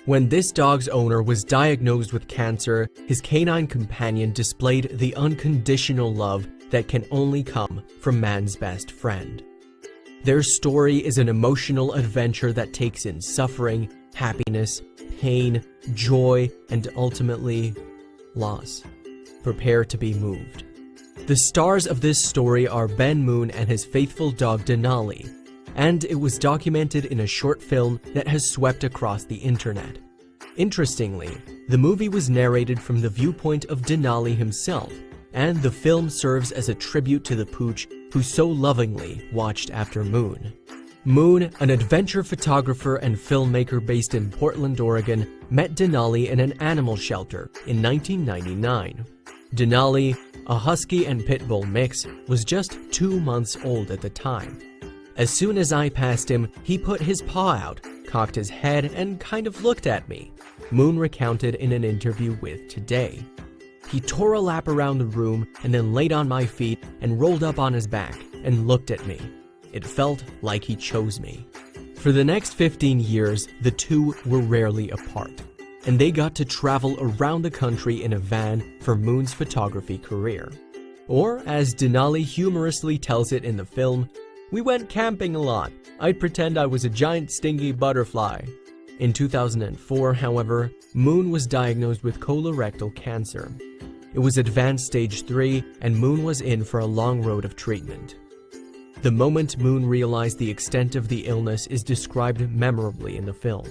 When this dog's owner was diagnosed with cancer, his canine companion displayed the unconditional love that can only come from man's best friend. Their story is an emotional adventure that takes in suffering, happiness, pain, joy, and ultimately, loss. Prepare to be moved. The stars of this story are Ben Moon and his faithful dog Denali, and it was documented in a short film that has swept across the internet. Interestingly, the movie was narrated from the viewpoint of Denali himself, and the film serves as a tribute to the pooch who so lovingly watched after Moon. Moon, an adventure photographer and filmmaker based in Portland, Oregon, met Denali in an animal shelter in 1999. Denali, a husky and pit bull mix, was just 2 months old at the time. As soon as I passed him, he put his paw out, cocked his head, and kind of looked at me, Moon recounted in an interview with Today. He tore a lap around the room and then laid on my feet and rolled up on his back and looked at me. It felt like he chose me. For the next 15 years, the two were rarely apart, and they got to travel around the country in a van for Moon's photography career. Or, as Denali humorously tells it in the film, "We went camping a lot. I'd pretend I was a giant stinky butterfly." In 2004, however, Moon was diagnosed with colorectal cancer. It was advanced stage 3, and Moon was in for a long road of treatment. The moment Moon realized the extent of the illness is described memorably in the film.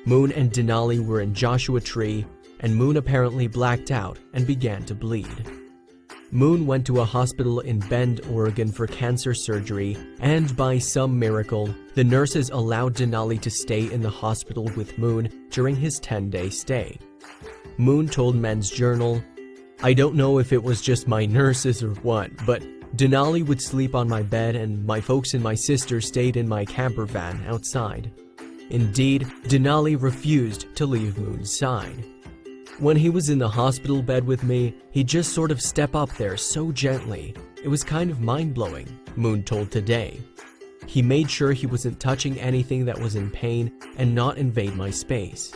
Moon and Denali were in Joshua Tree, and Moon apparently blacked out and began to bleed. Moon went to a hospital in Bend, Oregon for cancer surgery, and by some miracle, the nurses allowed Denali to stay in the hospital with Moon during his 10-day stay. Moon told Men's Journal, "I don't know if it was just my nurses or what, but Denali would sleep on my bed and my folks and my sister stayed in my camper van outside." Indeed, Denali refused to leave Moon's side. "When he was in the hospital bed with me, he'd just sort of step up there so gently. It was kind of mind-blowing," Moon told Today. "He made sure he wasn't touching anything that was in pain and not invade my space."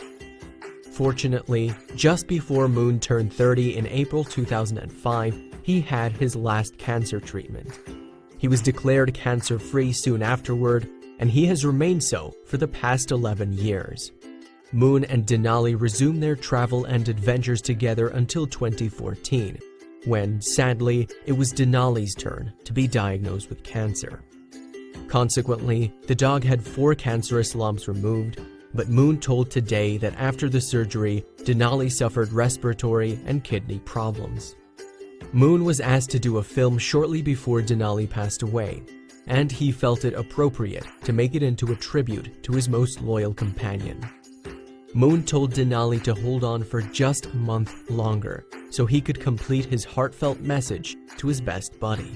Fortunately, just before Moon turned 30 in April 2005, he had his last cancer treatment. He was declared cancer-free soon afterward, and he has remained so for the past 11 years. Moon and Denali resumed their travel and adventures together until 2014, when, sadly, it was Denali's turn to be diagnosed with cancer. Consequently, the dog had 4 cancerous lumps removed, but Moon told Today that after the surgery, Denali suffered respiratory and kidney problems. Moon was asked to do a film shortly before Denali passed away, and he felt it appropriate to make it into a tribute to his most loyal companion. Moon told Denali to hold on for just a month longer so he could complete his heartfelt message to his best buddy.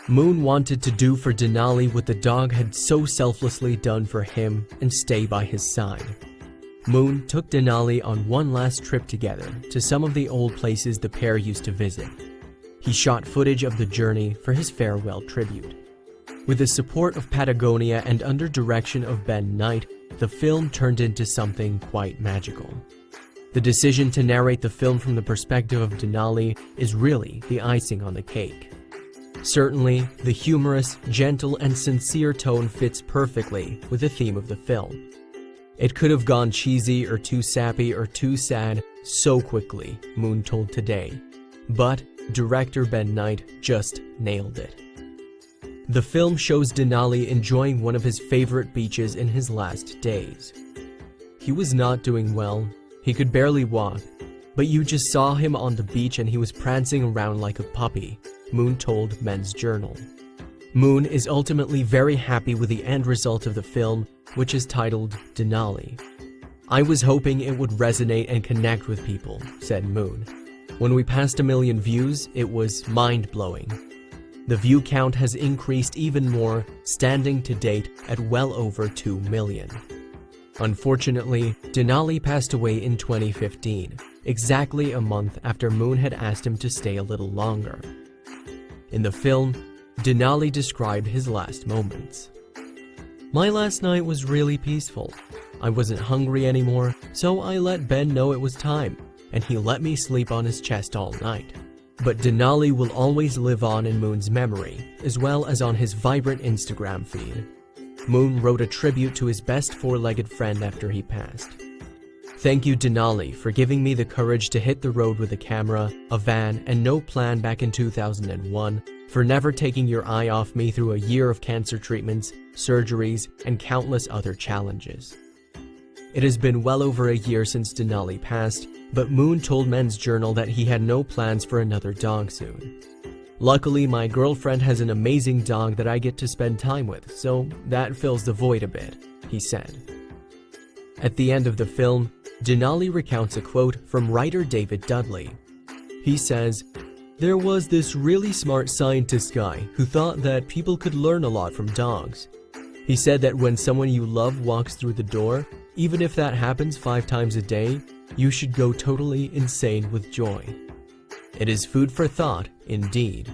Moon wanted to do for Denali what the dog had so selflessly done for him and stay by his side. Moon took Denali on one last trip together to some of the old places the pair used to visit. He shot footage of the journey for his farewell tribute. With the support of Patagonia and under direction of Ben Knight, the film turned into something quite magical. The decision to narrate the film from the perspective of Denali is really the icing on the cake. Certainly, the humorous, gentle, and sincere tone fits perfectly with the theme of the film. It could have gone cheesy or too sappy or too sad so quickly, Moon told Today. But director Ben Knight just nailed it. The film shows Denali enjoying one of his favorite beaches in his last days. He was not doing well, he could barely walk, but you just saw him on the beach and he was prancing around like a puppy, Moon told Men's Journal. Moon is ultimately very happy with the end result of the film, which is titled Denali. "I was hoping it would resonate and connect with people," said Moon. "When we passed 1 million views, it was mind-blowing. The view count has increased even more, standing to date at well over 2 million. Unfortunately, Denali passed away in 2015, exactly a month after Moon had asked him to stay a little longer. In the film, Denali described his last moments. "My last night was really peaceful. I wasn't hungry anymore, So I let Ben know it was time, and he let me sleep on his chest all night. But Denali will always live on in Moon's memory, as well as on his vibrant Instagram feed. Moon wrote a tribute to his best four-legged friend after he passed. Thank you, Denali, for giving me the courage to hit the road with a camera, a van, and no plan back in 2001, for never taking your eye off me through a year of cancer treatments, surgeries, and countless other challenges. It has been well over a year since Denali passed, but Moon told Men's Journal that he had no plans for another dog soon. Luckily, my girlfriend has an amazing dog that I get to spend time with, so that fills the void a bit, he said. At the end of the film, Denali recounts a quote from writer David Dudley. He says, "There was this really smart scientist guy who thought that people could learn a lot from dogs. He said that when someone you love walks through the door, even if that happens 5 times a day, you should go totally insane with joy." It is food for thought, indeed.